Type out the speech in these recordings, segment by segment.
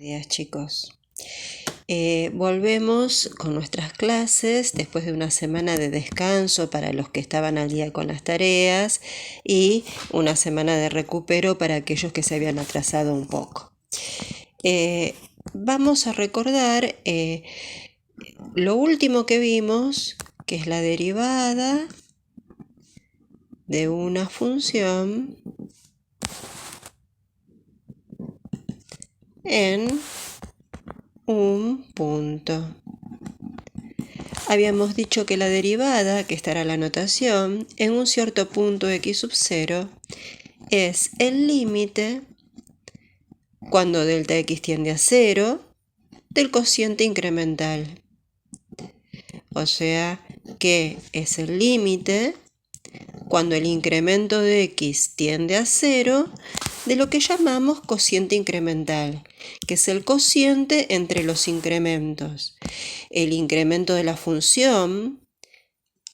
Días, chicos. Volvemos con nuestras clases después de una semana de descanso para los que estaban al día con las tareas y una semana de recupero para aquellos que se habían atrasado un poco. Vamos a recordar lo último que vimos, que es la derivada de una función en un punto. Habíamos dicho que la derivada, que estará la notación, en un cierto punto x sub 0 es el límite, cuando delta x tiende a 0, del cociente incremental. O sea que es el límite, cuando el incremento de x tiende a 0, de lo que llamamos cociente incremental, que es el cociente entre los incrementos. El incremento de la función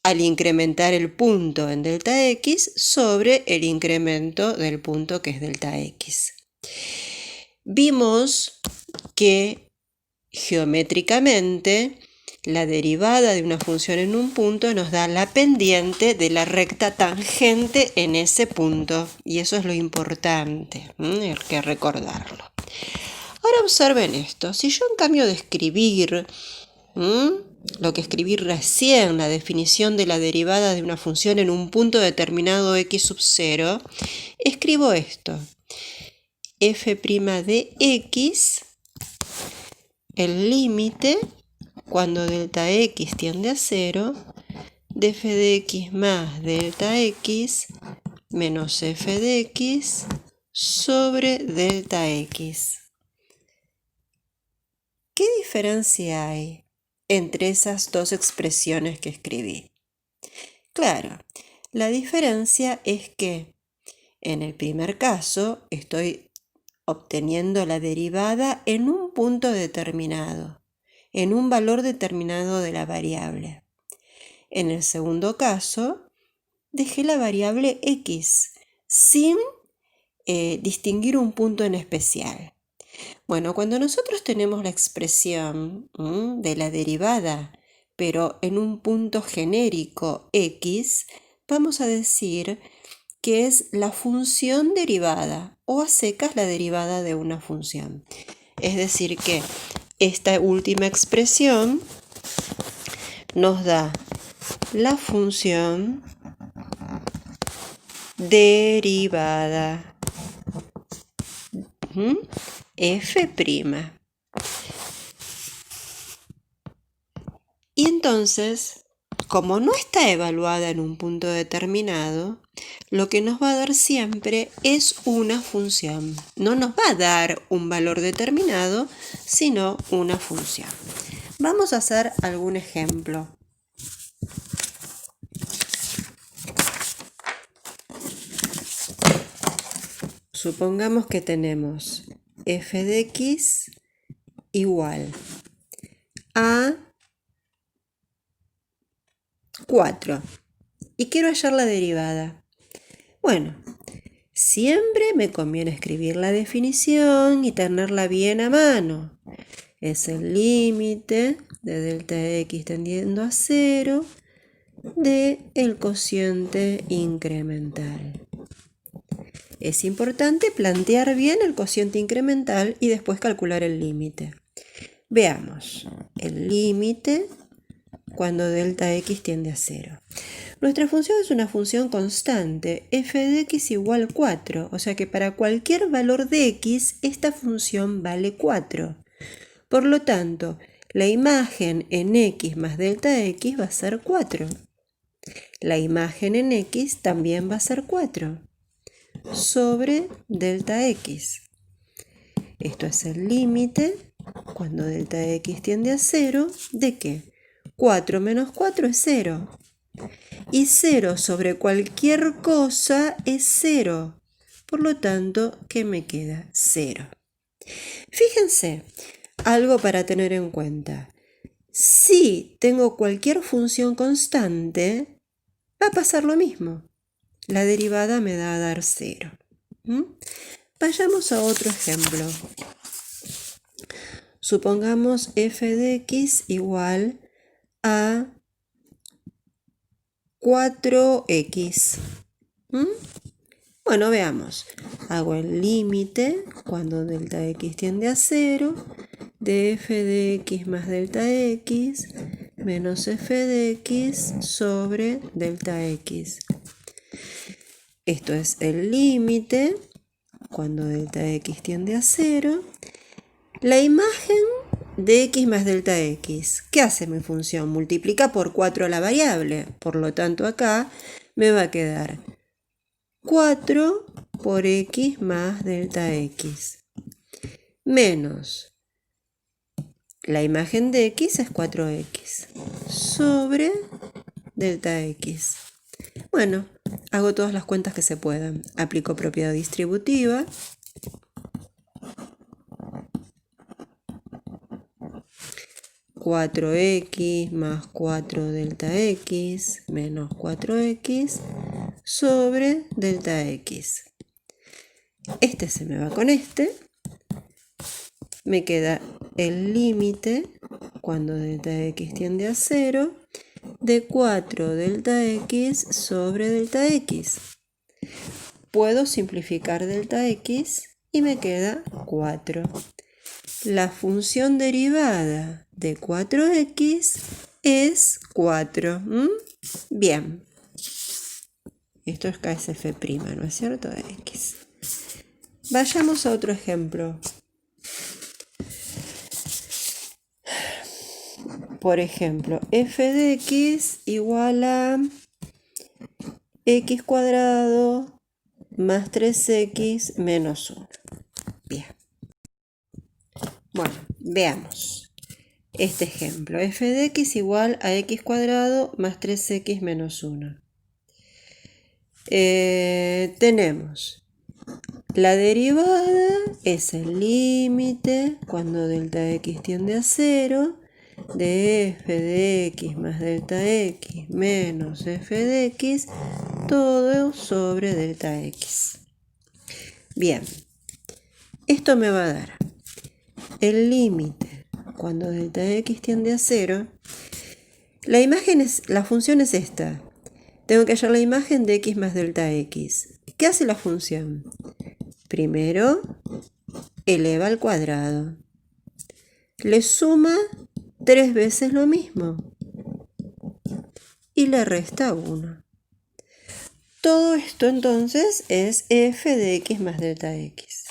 al incrementar el punto en delta x sobre el incremento del punto que es delta x. Vimos que geométricamente la derivada de una función en un punto nos da la pendiente de la recta tangente en ese punto, y eso es lo importante, hay que recordarlo. Ahora observen esto: si yo, en cambio de escribir lo que escribí recién, la definición de la derivada de una función en un punto determinado x sub 0, escribo esto: f' de x, el límite, cuando delta x tiende a 0, de f de x más delta x menos f de x sobre delta x. ¿Qué diferencia hay entre esas dos expresiones que escribí? Claro, la diferencia es que en el primer caso estoy obteniendo la derivada en un punto determinado, en un valor determinado de la variable. En el segundo caso, dejé la variable x sin distinguir un punto en especial. Bueno, cuando nosotros tenemos la expresión de la derivada, pero en un punto genérico x, vamos a decir que es la función derivada, o a secas la derivada de una función. Es decir que esta última expresión nos da la función derivada f'. Y entonces, como no está evaluada en un punto determinado, lo que nos va a dar siempre es una función. No nos va a dar un valor determinado, sino una función. Vamos a hacer algún ejemplo. Supongamos que tenemos f de x igual a 4 y quiero hallar la derivada. Bueno, siempre me conviene escribir la definición y tenerla bien a mano. Es el límite de delta x tendiendo a 0 del cociente incremental. Es importante plantear bien el cociente incremental y después calcular el límite. Veamos, el límite cuando delta x tiende a 0. Nuestra función es una función constante, f de x igual 4, o sea que para cualquier valor de x, esta función vale 4. Por lo tanto, la imagen en x más delta x va a ser 4. La imagen en x también va a ser 4 sobre delta x. Esto es el límite, cuando delta x tiende a 0, ¿de qué? 4 menos 4 es 0. Y 0 sobre cualquier cosa es 0. Por lo tanto, ¿qué me queda? 0. Fíjense, algo para tener en cuenta. Si tengo cualquier función constante, va a pasar lo mismo. La derivada me va a dar 0. Vayamos a otro ejemplo. Supongamos f de x igual a 4x. Bueno, veamos. Hago el límite cuando delta x tiende a 0 de f de x más delta x menos f de x sobre delta x. Esto es el límite cuando delta x tiende a 0. La imagen de x más delta x. ¿Qué hace mi función? Multiplica por 4 la variable. Por lo tanto, acá me va a quedar 4 por x más delta x. Menos la imagen de x es 4x sobre delta x. Bueno, hago todas las cuentas que se puedan. Aplico propiedad distributiva. (4x más 4 delta x menos 4x sobre delta x). Este se me va con este. Me queda el límite cuando delta x tiende a 0 de 4 delta x sobre delta x. Puedo simplificar delta x y me queda 4. La función derivada de 4x es 4. Bien. Esto es KSF', ¿no es cierto? De x. Vayamos a otro ejemplo. Por ejemplo, f de x igual a x cuadrado más 3x menos 1. Bien. Bueno, veamos este ejemplo. F de x igual a x cuadrado más 3x menos 1. Tenemos la derivada, es el límite cuando delta x tiende a 0 de f de x más delta x menos f de x, todo sobre delta x. Bien, esto me va a dar el límite cuando delta x tiende a 0. La función es esta. Tengo que hallar la imagen de x más delta x. ¿Qué hace la función? Primero, eleva al cuadrado. Le suma 3 veces lo mismo. Y le resta 1. Todo esto entonces es f de x más delta x.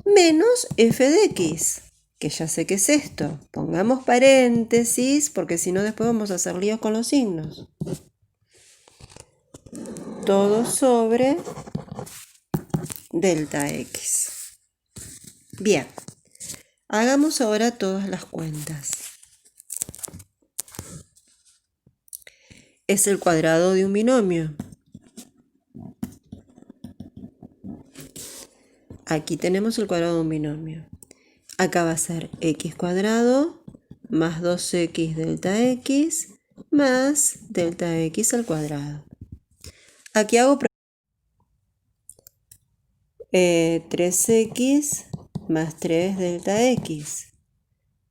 Menos f de x, que ya sé qué es esto. Pongamos paréntesis, porque si no después vamos a hacer líos con los signos. Todo sobre delta x. Bien, hagamos ahora todas las cuentas. Es el cuadrado de un binomio. Aquí tenemos el cuadrado de un binomio. Acá va a ser x cuadrado más 2x delta x más delta x al cuadrado. Aquí hago 3x más 3 delta x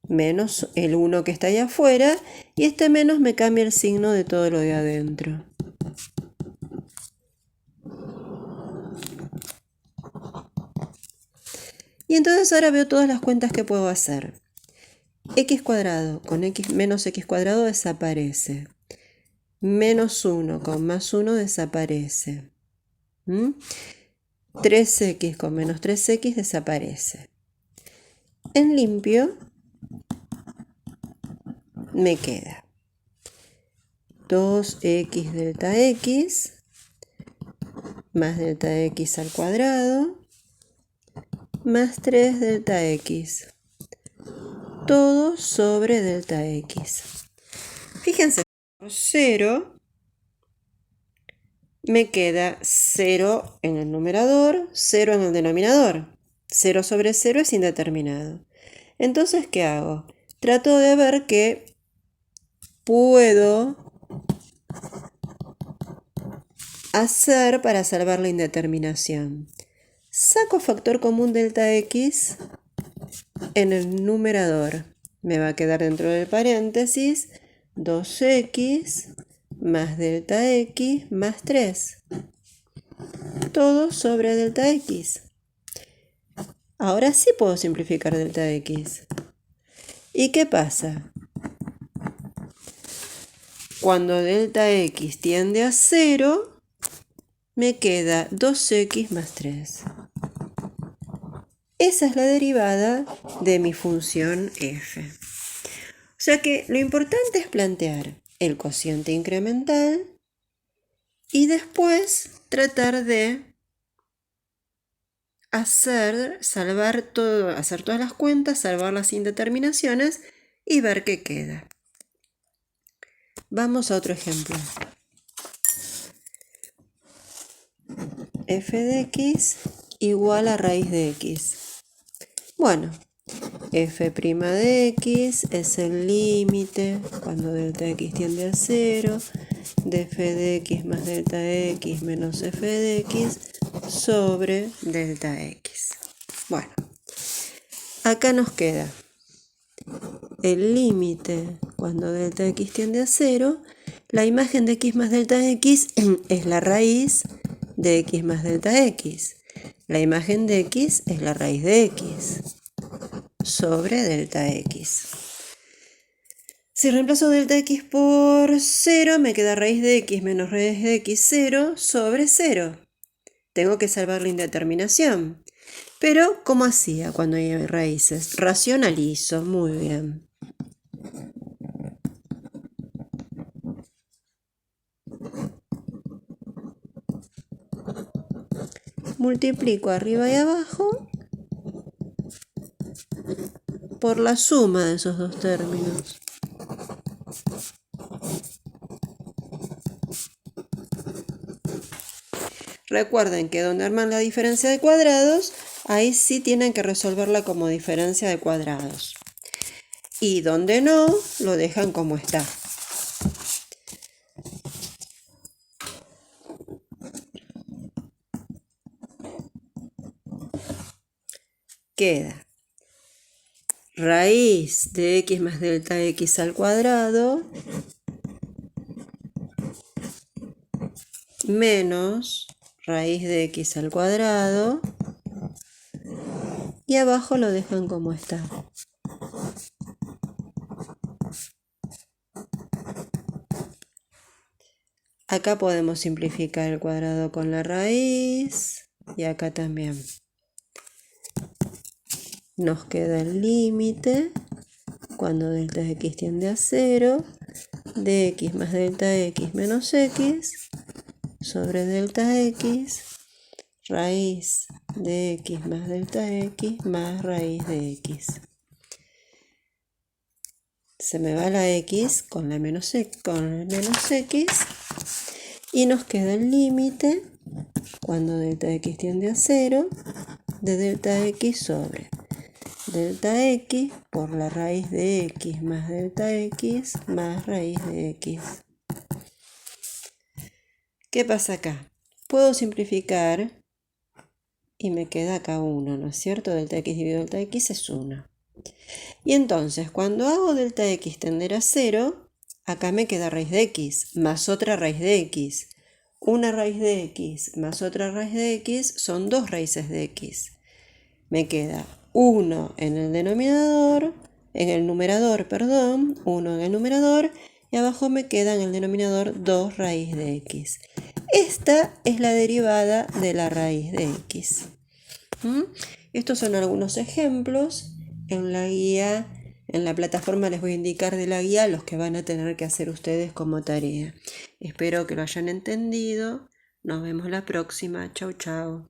menos el 1 que está allá afuera, y este menos me cambia el signo de todo lo de adentro. Y entonces ahora veo todas las cuentas que puedo hacer. X cuadrado con x menos x cuadrado desaparece. Menos 1 con más 1 desaparece. 3x con menos 3x desaparece. En limpio me queda 2x delta x más delta x al cuadrado más 3 delta x, todo sobre delta x. Fíjense, por 0 me queda 0 en el numerador, 0 en el denominador. 0 sobre 0 es indeterminado. Entonces, ¿qué hago? Trato de ver qué puedo hacer para salvar la indeterminación. Saco factor común delta x en el numerador me va a quedar dentro del paréntesis 2x más delta x más 3. Todo sobre delta x. Ahora sí puedo simplificar delta x. ¿Y qué pasa? Cuando delta x tiende a 0, me queda 2x más 3. Esa es la derivada de mi función f. O sea que lo importante es plantear el cociente incremental y después tratar de hacer todas las cuentas, salvar las indeterminaciones y ver qué queda. Vamos a otro ejemplo. F de x igual a raíz de x. Bueno, f' de x es el límite cuando delta x tiende a 0 de f de x más delta x menos f de x sobre delta x. Bueno, acá nos queda el límite cuando delta x tiende a 0. La imagen de x más delta x es la raíz de x más delta x. La imagen de x es la raíz de x sobre delta x. Si reemplazo delta x por 0, me queda raíz de x menos raíz de x 0 sobre 0. Tengo que salvar la indeterminación. Pero, ¿cómo hacía cuando hay raíces? Racionalizo, muy bien. Multiplico arriba y abajo por la suma de esos dos términos. Recuerden que donde arman la diferencia de cuadrados, ahí sí tienen que resolverla como diferencia de cuadrados. Y donde no, lo dejan como está. Queda raíz de x más delta x al cuadrado menos raíz de x al cuadrado, y abajo lo dejan como está. Acá podemos simplificar el cuadrado con la raíz y acá también. Nos queda el límite cuando delta x tiende a 0 de x más delta x menos x sobre delta x raíz de x más delta x más raíz de x. Se me va la x con el menos x y nos queda el límite cuando delta x tiende a 0 de delta x sobre delta x por la raíz de x más delta x más raíz de x. ¿Qué pasa acá? Puedo simplificar y me queda acá 1, ¿no es cierto? Delta x dividido delta x es 1. Y entonces, cuando hago delta x tender a 0, acá me queda raíz de x más otra raíz de x. Una raíz de x más otra raíz de x son dos raíces de x. Me queda 1 en el numerador, 1 en el numerador, y abajo me queda en el denominador 2 raíz de x. Esta es la derivada de la raíz de x. Estos son algunos ejemplos. En la guía, en la plataforma les voy a indicar de la guía los que van a tener que hacer ustedes como tarea. Espero que lo hayan entendido. Nos vemos la próxima. Chau, chau.